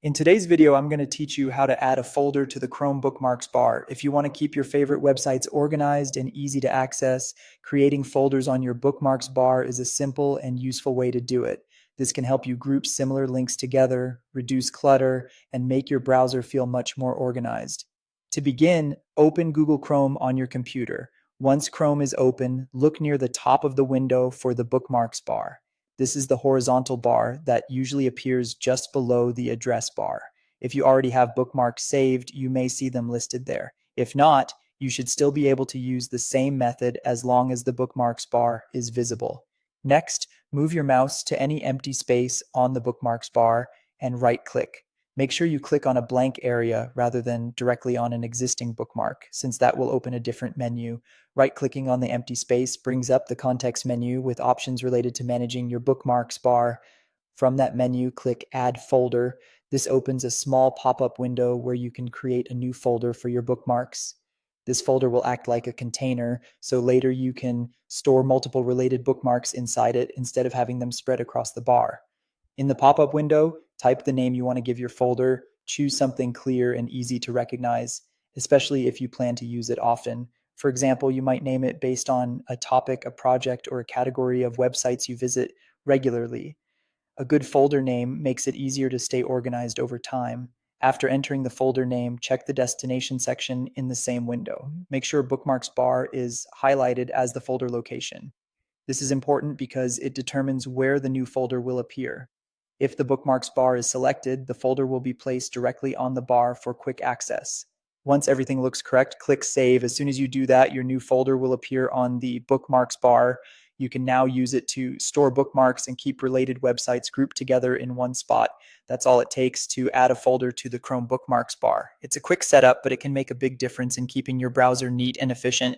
In today's video, I'm going to teach you how to add a folder to the Chrome Bookmarks bar. If you want to keep your favorite websites organized and easy to access, creating folders on your Bookmarks bar is a simple and useful way to do it. This can help you group similar links together, reduce clutter, and make your browser feel much more organized. To begin, open Google Chrome on your computer. Once Chrome is open, look near the top of the window for the Bookmarks bar. This is the horizontal bar that usually appears just below the address bar. If you already have bookmarks saved, you may see them listed there. If not, you should still be able to use the same method as long as the bookmarks bar is visible. Next, move your mouse to any empty space on the bookmarks bar and right-click. Make sure you click on a blank area rather than directly on an existing bookmark, since that will open a different menu. Right-clicking on the empty space brings up the context menu with options related to managing your bookmarks bar. From that menu, click Add Folder. This opens a small pop-up window where you can create a new folder for your bookmarks. This folder will act like a container, so later you can store multiple related bookmarks inside it instead of having them spread across the bar. In the pop-up window, type the name you want to give your folder, choose something clear and easy to recognize, especially if you plan to use it often. For example, you might name it based on a topic, a project, or a category of websites you visit regularly. A good folder name makes it easier to stay organized over time. After entering the folder name, check the destination section in the same window. Make sure Bookmarks bar is highlighted as the folder location. This is important because it determines where the new folder will appear. If the Bookmarks bar is selected, the folder will be placed directly on the bar for quick access. Once everything looks correct, click Save. As soon as you do that, your new folder will appear on the Bookmarks bar. You can now use it to store bookmarks and keep related websites grouped together in one spot. That's all it takes to add a folder to the Chrome Bookmarks bar. It's a quick setup, but it can make a big difference in keeping your browser neat and efficient.